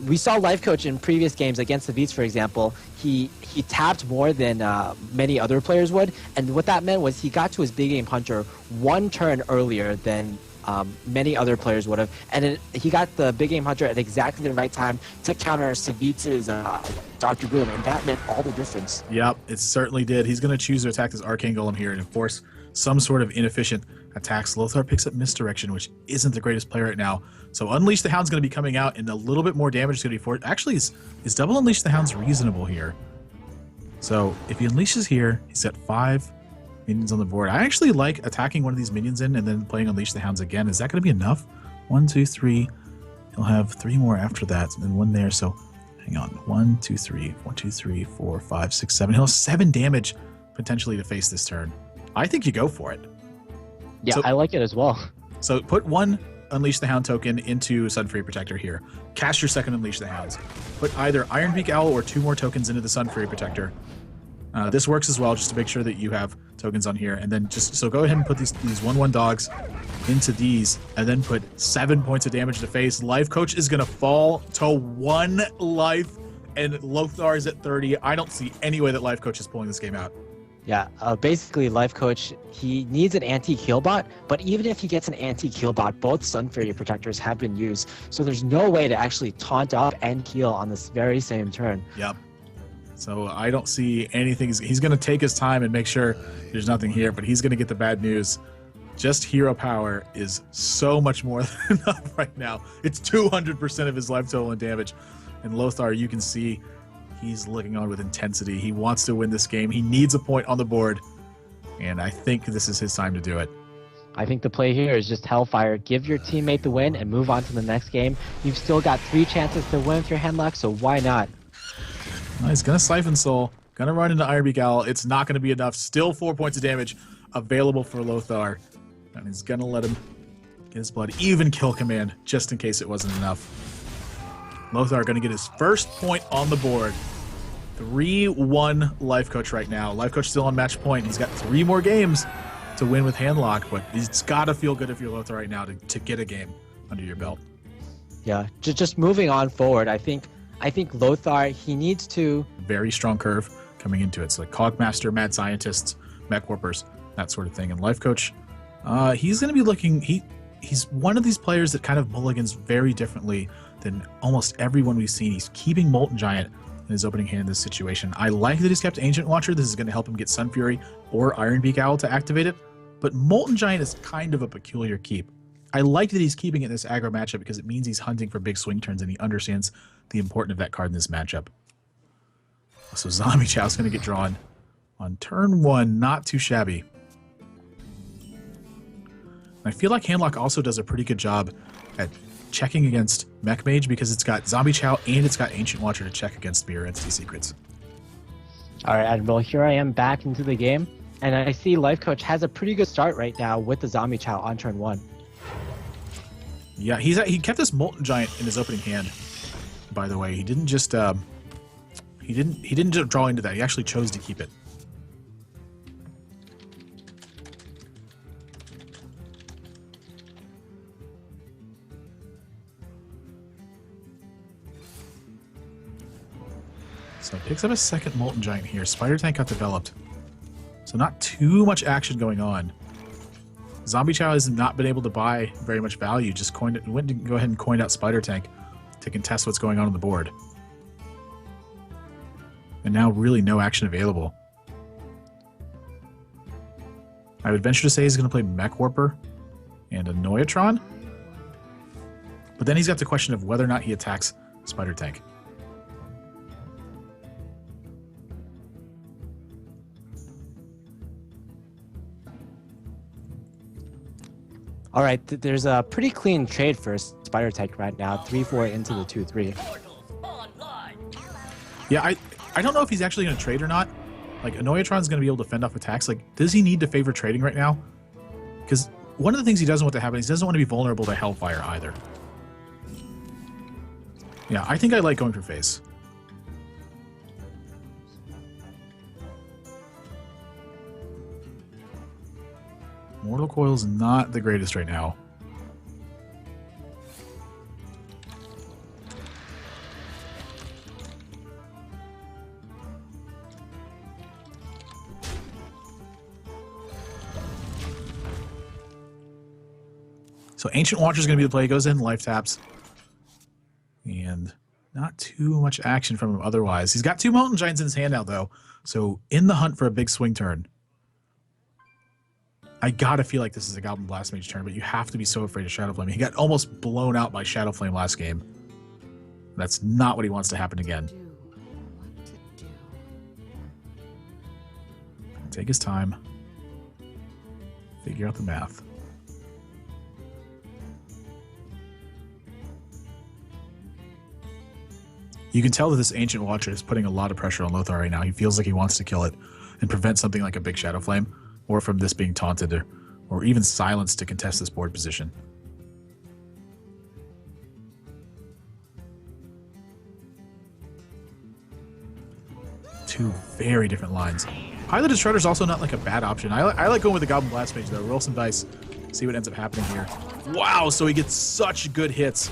We saw Lifecoach in previous games against the Beats, for example. He tapped more than many other players would, and what that meant was he got to his big game puncher 1 turn earlier than many other players would have. And he got the Big Game Hunter at exactly the right time to counter Savits's Dr. Boom, and that meant all the difference. Yep, it certainly did. He's going to choose to attack this Arcane Golem here and enforce some sort of inefficient attacks. Lothar picks up Misdirection, which isn't the greatest play right now. So Unleash the Hound's going to be coming out, and a little bit more damage is going to be for it. Actually, is double Unleash the Hound's reasonable here? So if he unleashes here, he's got 5 minions on the board. I actually like attacking one of these minions in and then playing Unleash the Hounds again. Is that going to be enough? 1, 2, 3. He'll have 3 more after that, and then 1 there. So hang on. 1, 2, 3. 1, 2, 3, 4, 5, 6, 7. He'll have 7 damage potentially to face this turn. I think you go for it. Yeah, so, I like it as well. So put 1 Unleash the Hound token into Sunfury Protector here. Cast your second Unleash the Hounds. Put either Ironbeak Owl or 2 more tokens into the Sunfury Protector. This works as well, just to make sure that you have tokens on here. And then so go ahead and put these 1/1 dogs into these, and then put 7 points of damage to face. Lifecoach is going to fall to 1 life, and Lothar is at 30. I don't see any way that Lifecoach is pulling this game out. Yeah, basically, Lifecoach, he needs an anti-kill bot, but even if he gets an anti-kill bot, both Sunfury Protectors have been used, so there's no way to actually taunt up and kill on this very same turn. Yep. So I don't see anything. He's going to take his time and make sure there's nothing here, but he's going to get the bad news. Just hero power is so much more than enough right now. It's 200% of his life total and damage. And Lothar, you can see he's looking on with intensity. He wants to win this game. He needs a point on the board, and I think this is his time to do it. I think the play here is just Hellfire. Give your teammate the win and move on to the next game. You've still got 3 chances to win with your Handlock, so why not? Well, he's going to Siphon Soul, going to run into Ironbeak Owl. It's not going to be enough. Still 4 points of damage available for Lothar. And he's going to let him get his blood even kill command, just in case it wasn't enough. Lothar going to get his first point on the board. 3-1 Lifecoach right now. Lifecoach still on match point. He's got 3 more games to win with Handlock, but it's got to feel good if you're Lothar right now to get a game under your belt. Yeah, just moving on forward, I think Lothar, he needs to... Very strong curve coming into it. So like Cogmaster, Mad Scientists, Mech Warpers, that sort of thing. And Lifecoach, he's going to be looking... He's one of these players that kind of mulligans very differently than almost everyone we've seen. He's keeping Molten Giant in his opening hand in this situation. I like that he's kept Ancient Watcher. This is going to help him get Sunfury or Ironbeak Owl to activate it. But Molten Giant is kind of a peculiar keep. I like that he's keeping it in this aggro matchup because it means he's hunting for big swing turns and he understands the importance of that card in this matchup. So Zombie Chow's going to get drawn on turn 1. Not too shabby. I feel like Handlock also does a pretty good job at checking against Mech Mage because it's got Zombie Chow and it's got Ancient Watcher to check against Mirror Entity Secrets. All right, Admiral, here I am back into the game, and I see Lifecoach has a pretty good start right now with the Zombie Chow on turn 1. Yeah, he kept this Molten Giant in his opening hand. By the way, he didn't just he didn't just draw into that. He actually chose to keep it. So picks up a second Molten Giant here. Spider Tank got developed. So not too much action going on. Zombie Chow has not been able to buy very much value. Just went to go ahead and coined out Spider Tank to contest what's going on the board. And now really no action available. I would venture to say he's going to play Mech Warper and a Noyatron. But then he's got the question of whether or not he attacks Spider Tank. All right, there's a pretty clean trade for Spider Tank right now. 3-4 into the 2-3. Yeah, I don't know if he's actually going to trade or not. Like, Noyatron's going to be able to fend off attacks. Like, does he need to favor trading right now? Because one of the things he doesn't want to happen is he doesn't want to be vulnerable to Hellfire either. Yeah, I think I like going for face. Mortal Coil's not the greatest right now. So So Ancient Watcher is going to be the play. Goes in, life taps. And not too much action from him otherwise. He's got 2 Molten Giants in his hand now, though. So in the hunt for a big swing turn. I gotta feel like this is a Goblin Blast Mage turn, but you have to be so afraid of Shadow Flame. He got almost blown out by Shadow Flame last game. That's not what he wants to happen again. Take his time. Figure out the math. You can tell that this Ancient Watcher is putting a lot of pressure on Lothar right now. He feels like he wants to kill it and prevent something like a big Shadow Flame, or from this being taunted or even silenced to contest this board position. Two very different lines. Piloted Shredder is also not like a bad option. I like going with the Goblin Blast Mage though. Roll some dice, see what ends up happening here. Wow, so he gets such good hits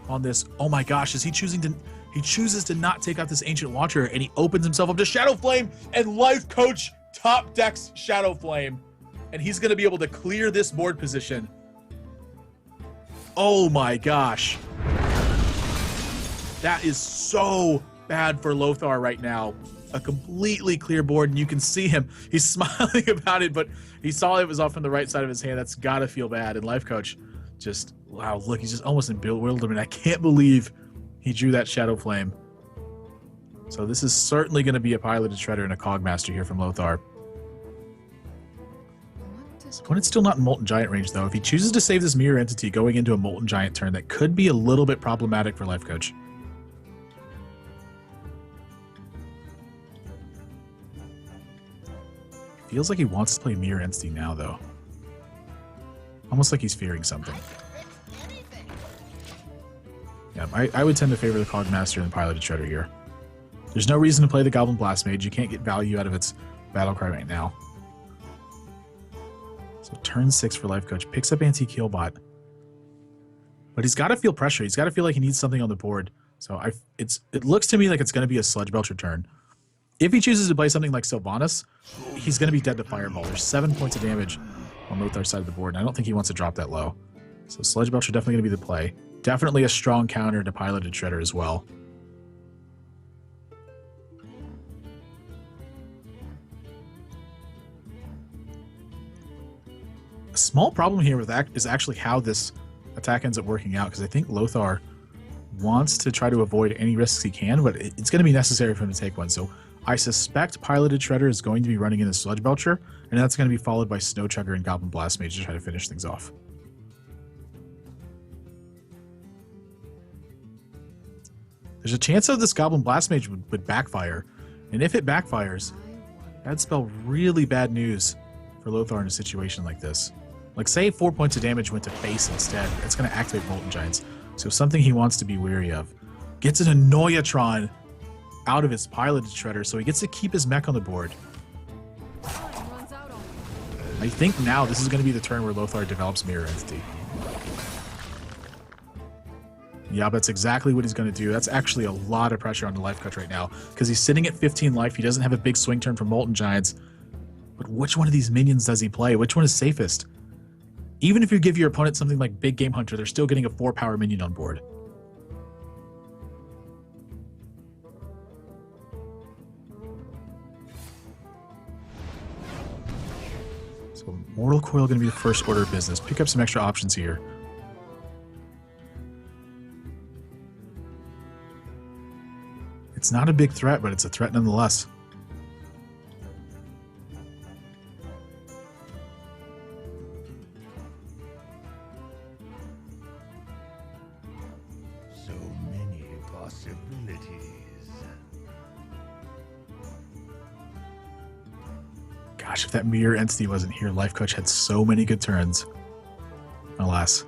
on this. Oh my gosh, is he choosing to... He chooses to not take out this Ancient Watcher, and he opens himself up to Shadow Flame, and Lifecoach top decks Shadow Flame, and he's going to be able to clear this board position. Oh my gosh. That is so bad for Lothar right now. A completely clear board, and you can see him. He's smiling about it, but he saw it was off on the right side of his hand. That's got to feel bad. And Lifecoach just, wow, look, he's just almost in bewilderment. I can't believe he drew that Shadow Flame. So this is certainly going to be a Piloted Shredder and a Cogmaster here from Lothar. When it's still not in Molten Giant range, though, if he chooses to save this Mirror Entity going into a Molten Giant turn, that could be a little bit problematic for Lifecoach. Feels like he wants to play Mirror Entity now, though. Almost like he's fearing something. Yeah, I would tend to favor the Cogmaster and the Piloted Shredder here. There's no reason to play the Goblin Blast Mage. You can't get value out of its battle cry right now. So turn 6 for Lifecoach. Picks up Antique Healbot. But he's got to feel pressure. He's got to feel like he needs something on the board. So it looks to me like it's going to be a Sludge Belcher turn. If he chooses to play something like Sylvanas, he's going to be dead to Fireball. There's 7 points of damage on Lothar's side of the board, and I don't think he wants to drop that low. So Sludge Belcher definitely going to be the play. Definitely a strong counter to Piloted Shredder as well. A small problem here with that is actually how this attack ends up working out, because I think Lothar wants to try to avoid any risks he can, but it's going to be necessary for him to take one. So I suspect Piloted Shredder is going to be running in the Sludge Belcher, and that's going to be followed by Snow Chugger and Goblin Blast Mage to try to finish things off. There's a chance that this Goblin Blast Mage would backfire, and if it backfires, that'd spell really bad news for Lothar in a situation like this. Like, say 4 points of damage went to face instead, it's going to activate Molten Giants, so something he wants to be wary of. Gets an Annoyatron out of his Piloted Shredder, so he gets to keep his mech on the board. I think now this is going to be the turn where Lothar develops Mirror Entity. Yeah, that's exactly what he's going to do. That's actually a lot of pressure on the Lifecoach right now, because he's sitting at 15 life. He doesn't have a big swing turn from Molten Giants. But which one of these minions does he play? Which one is safest? Even if you give your opponent something like Big Game Hunter, they're still getting a 4-power minion on board. So Mortal Coil going to be the first order of business. Pick up some extra options here. It's not a big threat, but it's a threat nonetheless. So many possibilities. Gosh, if that Mirror Entity wasn't here, Lifecoach had so many good turns. Alas.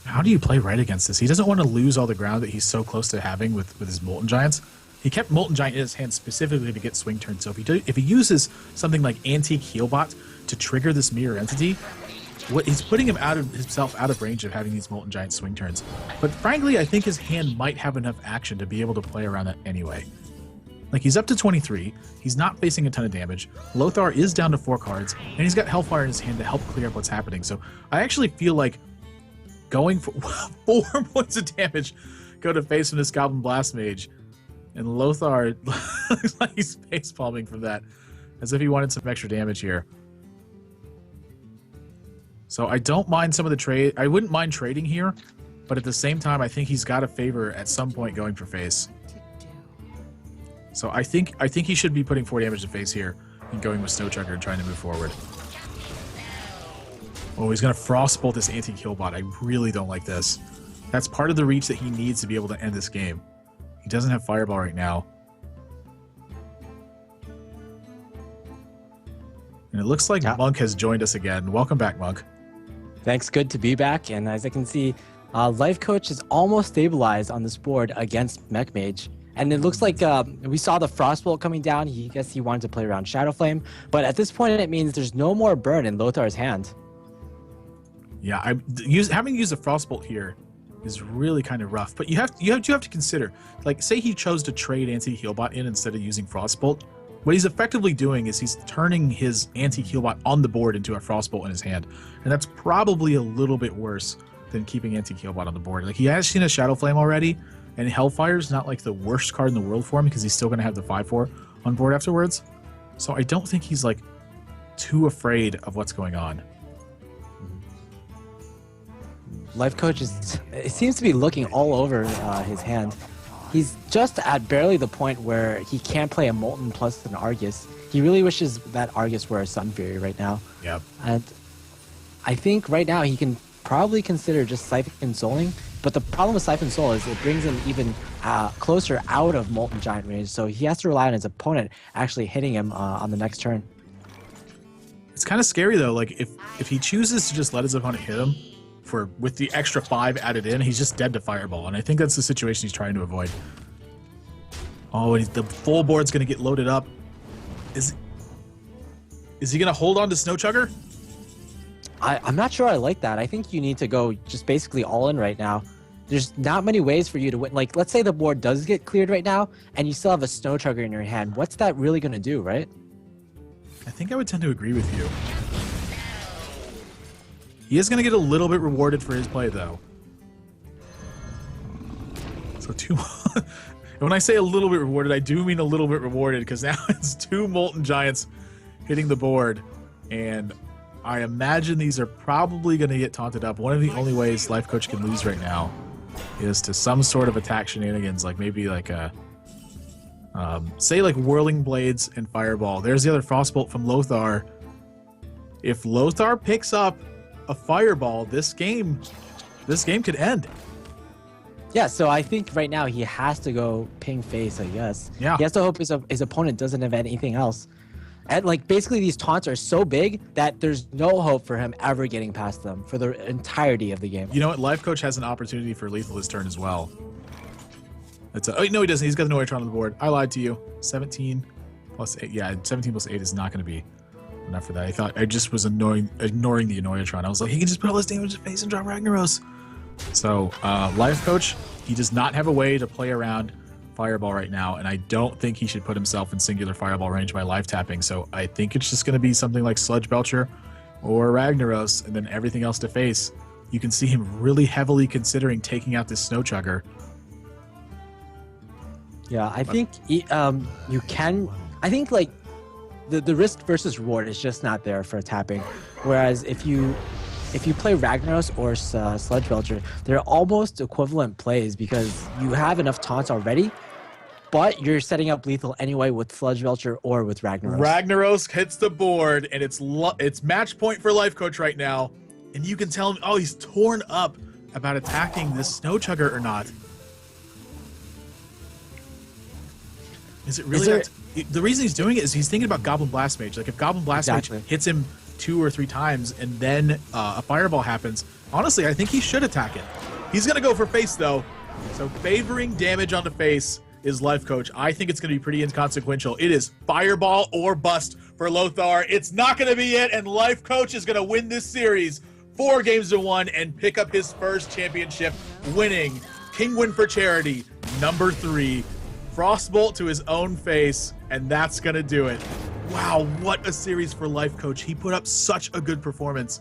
How do you play right against this? He doesn't want to lose all the ground that he's so close to having with his Molten Giants. He kept Molten Giant in his hand specifically to get swing turns. So if he uses something like Antique Healbot to trigger this Mirror Entity, he's putting himself out of range of having these Molten Giant swing turns. But frankly, I think his hand might have enough action to be able to play around that anyway. Like, he's up to 23. He's not facing a ton of damage. Lothar is down to 4 cards, and he's got Hellfire in his hand to help clear up what's happening. So I actually feel like going for 4 points of damage go to face from this Goblin Blast Mage, and Lothar looks like he's face palming from that, as if he wanted some extra damage here. So I don't mind some of the trade. I wouldn't mind trading here, but at the same time, I think he's got a favor at some point going for face. So I think he should be putting 4 damage to face here and going with Snowchugger and trying to move forward. Oh, he's going to Frostbolt this anti-kill bot. I really don't like this. That's part of the reach that he needs to be able to end this game. He doesn't have Fireball right now. And it looks like Monk has joined us again. Welcome back, Monk. Thanks, good to be back. And as I can see, Lifecoach is almost stabilized on this board against Mech Mage. And it looks like we saw the Frostbolt coming down. I guess he wanted to play around Shadow Flame. But at this point, it means there's no more burn in Lothar's hand. Yeah, having used a Frostbolt here is really kind of rough. But you have to consider, like, say he chose to trade anti-healbot in instead of using Frostbolt. What he's effectively doing is he's turning his anti-healbot on the board into a Frostbolt in his hand. And that's probably a little bit worse than keeping anti-healbot on the board. Like, he has seen a Shadow Flame already, and Hellfire's not like the worst card in the world for him because he's still going to have the 5/4 on board afterwards. So I don't think he's like too afraid of what's going on. Lifecoach it seems to be looking all over his hand. He's just at barely the point where he can't play a Molten plus an Argus. He really wishes that Argus were a Sun Fury right now. Yep. And I think right now he can probably consider just Siphon Souling. But the problem with Siphon Soul is it brings him even closer out of Molten Giant range. So he has to rely on his opponent actually hitting him on the next turn. It's kind of scary though. Like if he chooses to just let his opponent hit him with the extra 5 added in, he's just dead to Fireball. And I think that's the situation he's trying to avoid. Oh, and the full board's going to get loaded up. Is he going to hold on to Snowchugger? I'm not sure I like that. I think you need to go just basically all in right now. There's not many ways for you to win. Like, let's say the board does get cleared right now, and you still have a Snowchugger in your hand. What's that really going to do, right? I think I would tend to agree with you. He is going to get a little bit rewarded for his play, though. So when I say a little bit rewarded, I do mean a little bit rewarded, because now it's 2 Molten Giants hitting the board, and I imagine these are probably going to get taunted up. One of the only ways Lifecoach can lose right now is to some sort of attack shenanigans, like maybe like a, say like Whirling Blades and Fireball. There's the other Frostbolt from Lothar. If Lothar picks up a Fireball, this game could end. Yeah, so I think right now he has to go ping face, I guess. Yeah. He has to hope his opponent doesn't have anything else. And like basically these taunts are so big that there's no hope for him ever getting past them for the entirety of the game. You know what? Lifecoach has an opportunity for lethal this turn as well. Oh, no, he doesn't. He's got the Noitron on the board. I lied to you. 17 plus 8. Yeah, 17 plus 8 is not going to be enough for that. I thought I just was ignoring the Noitron. I was like, he can just put all this damage to face and drop Ragnaros. So, Lifecoach, he does not have a way to play around Fireball right now, and I don't think he should put himself in singular Fireball range by life tapping. So I think it's just going to be something like Sludge Belcher or Ragnaros, and then everything else to face. You can see him really heavily considering taking out this Snowchugger. Yeah, I think you can. I think like the risk versus reward is just not there for tapping. Whereas if you play Ragnaros or Sludge Belcher, they're almost equivalent plays because you have enough taunts already, but you're setting up lethal anyway with Sludge Belcher or with Ragnaros. Ragnaros hits the board, and it's match point for Lifecoach right now. And you can tell him, oh, he's torn up about attacking this Snowchugger or not. Is it really? The reason he's doing it is he's thinking about Goblin Blast Mage. Like if Goblin Blast Mage hits him 2 or 3 times and then a Fireball happens, honestly, I think he should attack it. He's going to go for face, though. So favoring damage on the face is Lifecoach. I think it's going to be pretty inconsequential. It is Fireball or bust for Lothar. It's not going to be it, and Lifecoach is going to win this series 4-1 and pick up his first championship, winning Kinguin for Charity #3. Frostbolt to his own face, and that's going to do it. Wow, what a series for Lifecoach. He put up such a good performance.